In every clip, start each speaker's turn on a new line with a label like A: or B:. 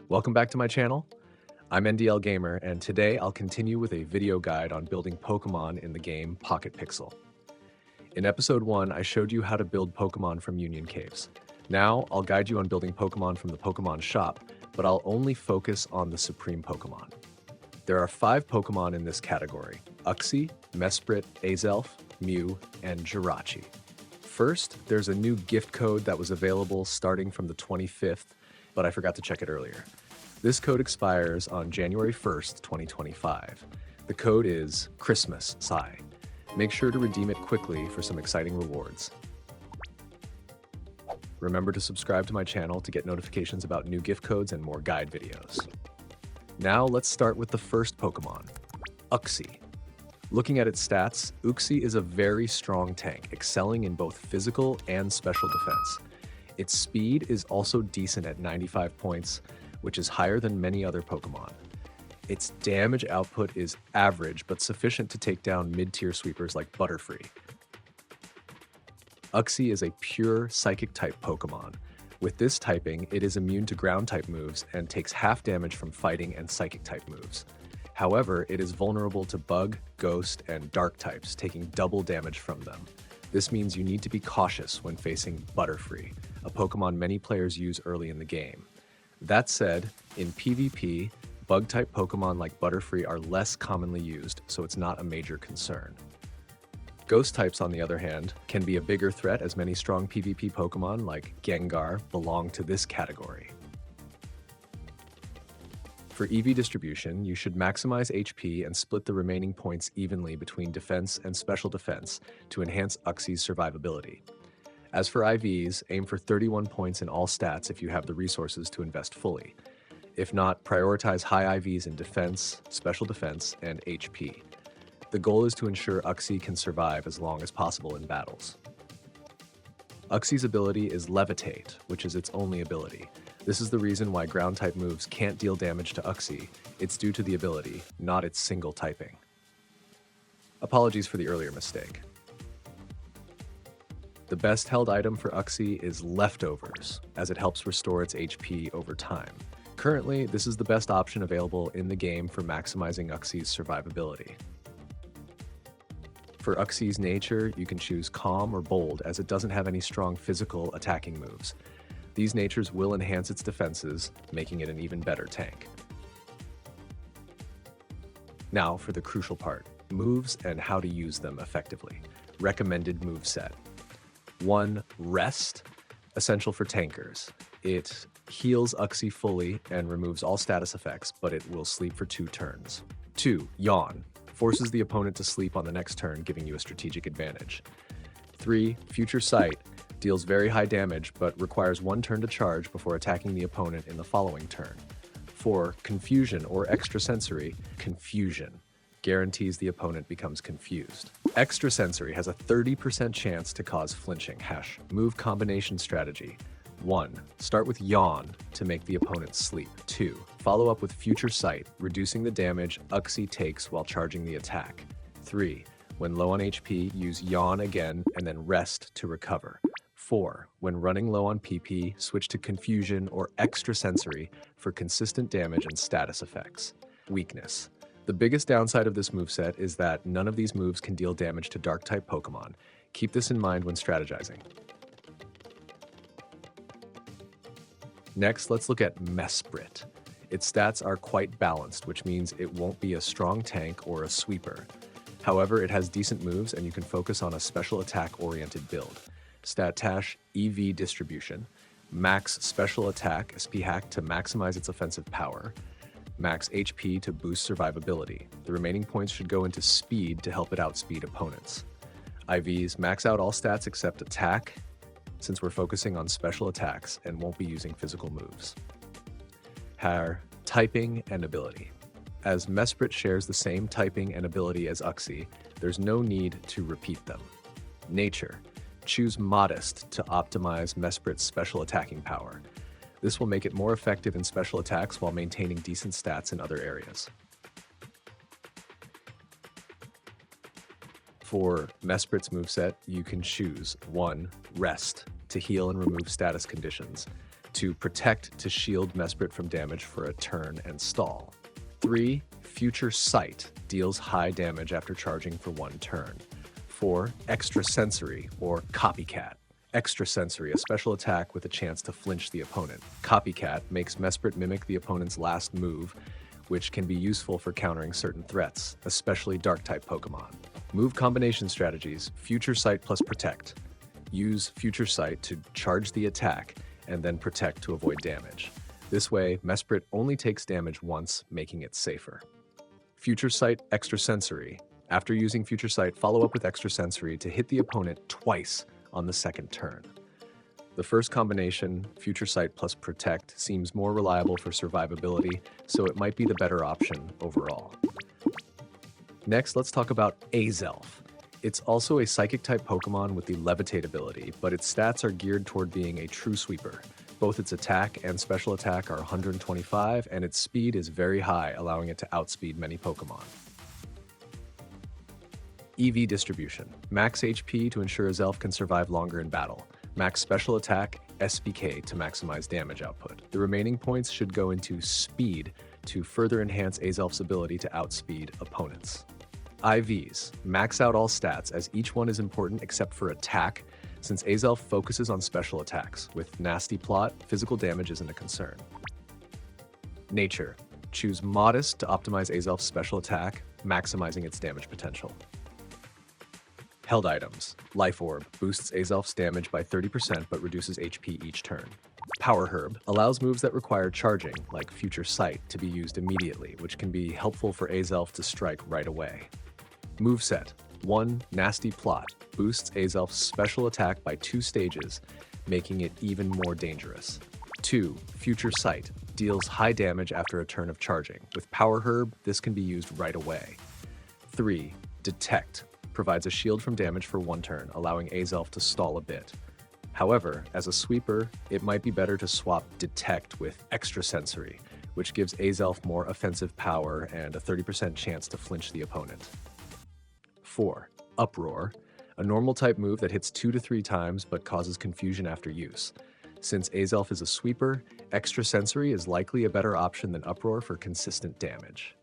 A: Welcome back to my channel. I'm NDL Gamer, and today I'll continue with a video guide on building Pokemon in the game Pocket Pixel. In episode 1, I showed you how to build Pokemon from Union Caves. Now, I'll guide you on building Pokemon from the Pokemon shop, but I'll only focus on the Supreme Pokemon. There are 5 Pokemon in this category: Uxie, Mesprit, Azelf, Mew, and Jirachi. First, there's a new gift code that was available starting from the 25th, but I forgot to check it earlier. This code expires on January 1st, 2025. The code is Christmas Sigh. Make sure to redeem it quickly for some exciting rewards. Remember to subscribe to my channel to get notifications about new gift codes and more guide videos. Now let's start with the first Pokemon, Uxie. Looking at its stats, Uxie is a very strong tank, excelling in both physical and special defense. Its speed is also decent at 95 points, which is higher than many other Pokemon. Its damage output is average, but sufficient to take down mid-tier sweepers like Butterfree. Uxie is a pure Psychic-type Pokemon. With this typing, it is immune to Ground-type moves and takes half damage from Fighting and Psychic-type moves. However, it is vulnerable to Bug, Ghost, and Dark types, taking double damage from them. This means you need to be cautious when facing Butterfree, a Pokemon many players use early in the game. That said, in PvP, Bug-type Pokemon like Butterfree are less commonly used, so it's not a major concern. Ghost types, on the other hand, can be a bigger threat, as many strong PvP Pokemon like Gengar belong to this category. For EV distribution, you should maximize HP and split the remaining points evenly between defense and special defense to enhance Uxie's survivability. As for IVs, aim for 31 points in all stats if you have the resources to invest fully. If not, prioritize high IVs in defense, special defense, and HP. The goal is to ensure Uxie can survive as long as possible in battles. Uxie's ability is Levitate, which is its only ability. This is the reason why Ground-type moves can't deal damage to Uxie. It's due to the ability, not its single typing. Apologies for the earlier mistake. The best held item for Uxie is Leftovers, as it helps restore its HP over time. Currently, this is the best option available in the game for maximizing Uxie's survivability. For Uxie's nature, you can choose Calm or Bold, as it doesn't have any strong physical attacking moves. These natures will enhance its defenses, making it an even better tank. Now for the crucial part, moves and how to use them effectively. Recommended moveset. 1. Rest, essential for tankers. It heals Uxie fully and removes all status effects, but it will sleep for 2 turns. 2. Yawn, forces the opponent to sleep on the next turn, giving you a strategic advantage. 3. Future Sight, deals very high damage, but requires 1 turn to charge before attacking the opponent in the following turn. 4. Confusion or Extrasensory, Confusion, guarantees the opponent becomes confused. Extrasensory has a 30% chance to cause flinching. Move combination strategy. 1. Start with Yawn to make the opponent sleep. 2. Follow up with Future Sight, reducing the damage Uxie takes while charging the attack. 3. When low on HP, use Yawn again and then rest to recover. 4. When running low on PP, switch to Confusion or Extrasensory for consistent damage and status effects. Weakness. The biggest downside of this moveset is that none of these moves can deal damage to Dark-type Pokemon. Keep this in mind when strategizing. Next, let's look at Mesprit. Its stats are quite balanced, which means it won't be a strong tank or a sweeper. However, it has decent moves and you can focus on a special attack-oriented build. StatTash EV distribution, max special attack SP hack to maximize its offensive power, max HP to boost survivability. The remaining points should go into speed to help it outspeed opponents. IVs, max out all stats except attack, since we're focusing on special attacks and won't be using physical moves. Typing and ability. As Mesprit shares the same typing and ability as Uxie, there's no need to repeat them. Nature. Choose Modest to optimize Mesprit's special attacking power. This will make it more effective in special attacks while maintaining decent stats in other areas. For Mesprit's moveset, you can choose 1. Rest, to heal and remove status conditions. 2. Protect to shield Mesprit from damage for a turn and stall. 3. Future Sight deals high damage after charging for 1 turn. 4. Extrasensory, or Copycat. Extrasensory, a special attack with a chance to flinch the opponent. Copycat makes Mesprit mimic the opponent's last move, which can be useful for countering certain threats, especially Dark-type Pokemon. Move combination strategies: Future Sight plus Protect. Use Future Sight to charge the attack, and then Protect to avoid damage. This way, Mesprit only takes damage once, making it safer. Future Sight Extrasensory. After using Future Sight, follow up with Extrasensory to hit the opponent twice on the second turn. The first combination, Future Sight plus Protect, seems more reliable for survivability, so it might be the better option overall. Next, let's talk about Azelf. It's also a Psychic-type Pokemon with the Levitate ability, but its stats are geared toward being a true sweeper. Both its attack and special attack are 125, and its speed is very high, allowing it to outspeed many Pokemon. EV distribution. Max HP to ensure Azelf can survive longer in battle. Max special attack, SPK, to maximize damage output. The remaining points should go into speed to further enhance Azelf's ability to outspeed opponents. IVs. Max out all stats, as each one is important except for attack, since Azelf focuses on special attacks. With Nasty Plot, physical damage isn't a concern. Nature. Choose Modest to optimize Azelf's special attack, maximizing its damage potential. Held items. Life Orb boosts Azelf's damage by 30% but reduces HP each turn. Power Herb allows moves that require charging, like Future Sight, to be used immediately, which can be helpful for Azelf to strike right away. Moveset. 1. Nasty Plot boosts Azelf's special attack by 2 stages, making it even more dangerous. 2. Future Sight deals high damage after a turn of charging. With Power Herb, this can be used right away. 3. Detect provides a shield from damage for 1 turn, allowing Azelf to stall a bit. However, as a sweeper, it might be better to swap Detect with Extrasensory, which gives Azelf more offensive power and a 30% chance to flinch the opponent. 4. Uproar, a normal type move that hits 2 to 3 times but causes confusion after use. Since Azelf is a sweeper, Extrasensory is likely a better option than Uproar for consistent damage.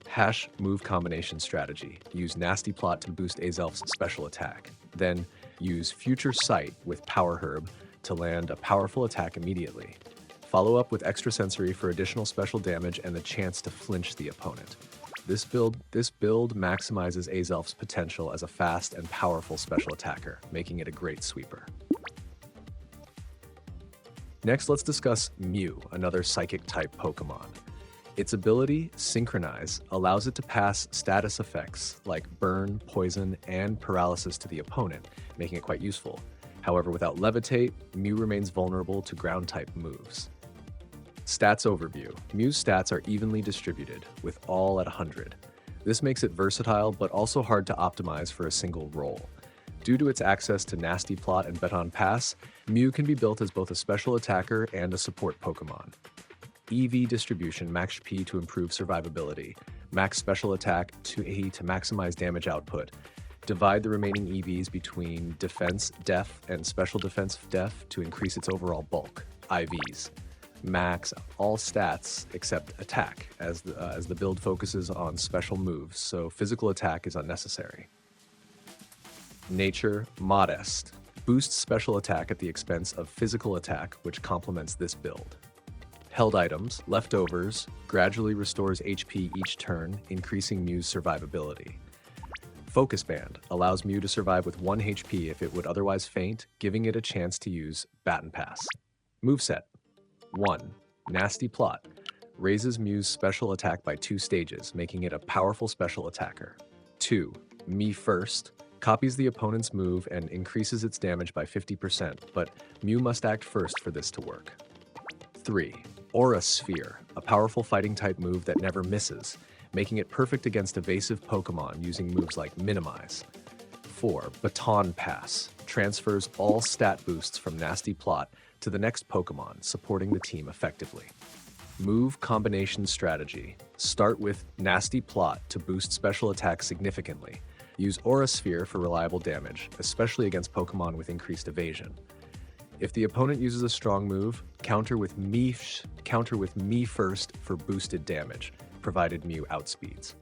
A: Hash move combination strategy. Use Nasty Plot to boost Azelf's special attack. Then use Future Sight with Power Herb to land a powerful attack immediately. Follow up with Extrasensory for additional special damage and the chance to flinch the opponent. This build maximizes Azelf's potential as a fast and powerful special attacker, making it a great sweeper. Next, let's discuss Mew, another Psychic-type Pokemon. Its ability, Synchronize, allows it to pass status effects like Burn, Poison, and Paralysis to the opponent, making it quite useful. However, without Levitate, Mew remains vulnerable to Ground-type moves. Stats overview. Mew's stats are evenly distributed, with all at 100. This makes it versatile, but also hard to optimize for a single role. Due to its access to Nasty Plot and Baton Pass, Mew can be built as both a special attacker and a support Pokemon. EV distribution, max HP to improve survivability, max special attack to maximize damage output. Divide the remaining EVs between defense, def, and special defense def to increase its overall bulk. IVs. Max all stats except attack, as the build focuses on special moves, so physical attack is unnecessary. Nature, Modest. Boosts special attack at the expense of physical attack, which complements this build. Held items, Leftovers, gradually restores HP each turn, increasing Mew's survivability. Focus Band allows Mew to survive with 1 HP if it would otherwise faint, giving it a chance to use Baton Pass. Moveset. 1. Nasty Plot raises Mew's special attack by 2 stages, making it a powerful special attacker. 2. Me First copies the opponent's move and increases its damage by 50%, but Mew must act first for this to work. 3. Aura Sphere, a powerful fighting-type move that never misses, making it perfect against evasive Pokemon using moves like Minimize. 4. Baton Pass transfers all stat boosts from Nasty Plot to the next Pokemon, supporting the team effectively. Move combination strategy. Start with Nasty Plot to boost special attack significantly. Use Aura Sphere for reliable damage, especially against Pokemon with increased evasion. If the opponent uses a strong move, counter with me first for boosted damage, provided Mew outspeeds.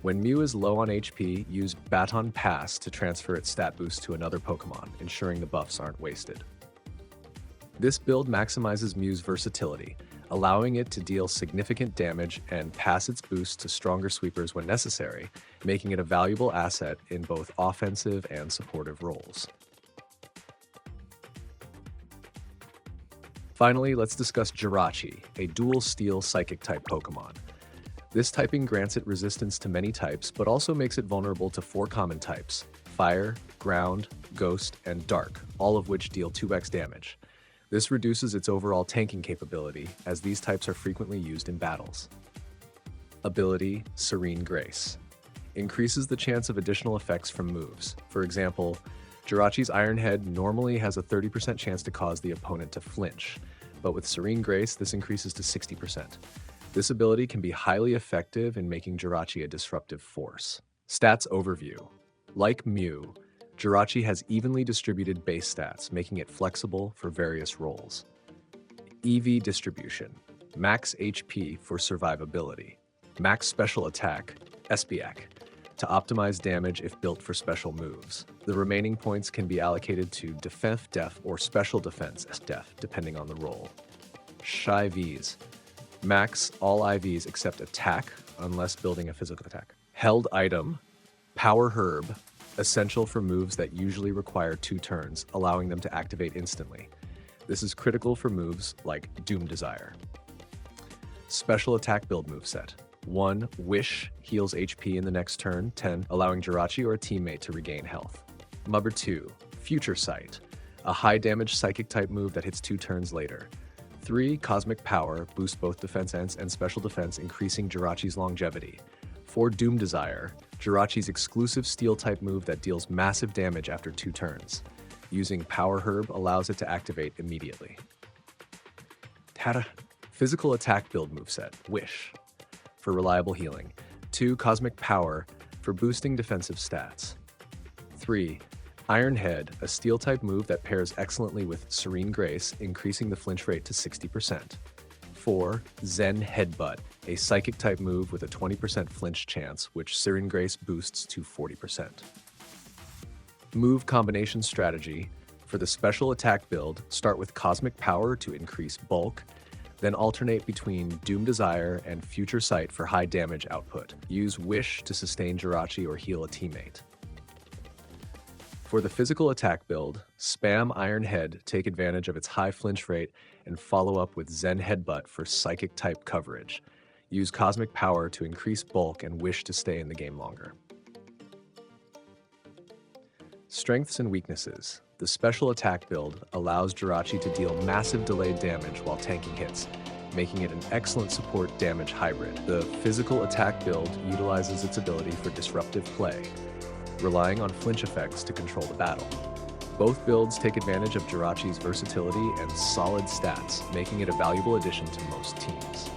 A: When Mew is low on HP, use Baton Pass to transfer its stat boost to another Pokemon, ensuring the buffs aren't wasted. This build maximizes Mew's versatility, allowing it to deal significant damage and pass its boost to stronger sweepers when necessary, making it a valuable asset in both offensive and supportive roles. Finally, let's discuss Jirachi, a dual steel psychic-type Pokemon. This typing grants it resistance to many types, but also makes it vulnerable to 4 common types: Fire, Ground, Ghost, and Dark, all of which deal 2x damage. This reduces its overall tanking capability, as these types are frequently used in battles. Ability, Serene Grace. Increases the chance of additional effects from moves. For example, Jirachi's Iron Head normally has a 30% chance to cause the opponent to flinch, but with Serene Grace, this increases to 60%. This ability can be highly effective in making Jirachi a disruptive force. Stats overview. Like Mew, Jirachi has evenly distributed base stats, making it flexible for various roles. EV distribution. Max HP for survivability. Max special attack, SBAC, to optimize damage if built for special moves. The remaining points can be allocated to Defense Def or Special Defense Def, depending on the role. Shy Vs. Max all IVs except attack, unless building a physical attack. Held item, Power Herb, essential for moves that usually require 2 turns, allowing them to activate instantly. This is critical for moves like Doom Desire. Special attack build moveset. 1. Wish, heals HP in the next turn, 10, allowing Jirachi or a teammate to regain health. Number 2. Future Sight, a high damage psychic type move that hits 2 turns later. 3. Cosmic Power, boosts both defense and special defense, increasing Jirachi's longevity. 4. Doom Desire, Jirachi's exclusive steel-type move that deals massive damage after 2 turns. Using Power Herb allows it to activate immediately. Physical Attack build moveset, Wish, for reliable healing. 2. Cosmic Power, for boosting defensive stats. 3. Iron Head, a steel-type move that pairs excellently with Serene Grace, increasing the flinch rate to 60%. 4. Zen Headbutt, a psychic-type move with a 20% flinch chance, which Serene Grace boosts to 40%. Move combination strategy. For the special attack build, start with Cosmic Power to increase bulk, then alternate between Doom Desire and Future Sight for high damage output. Use Wish to sustain Jirachi or heal a teammate. For the physical attack build, spam Iron Head, take advantage of its high flinch rate, and follow up with Zen Headbutt for psychic type coverage. Use Cosmic Power to increase bulk and Wish to stay in the game longer. Strengths and weaknesses. The special attack build allows Jirachi to deal massive delayed damage while tanking hits, making it an excellent support damage hybrid. The physical attack build utilizes its ability for disruptive play, relying on flinch effects to control the battle. Both builds take advantage of Jirachi's versatility and solid stats, making it a valuable addition to most teams.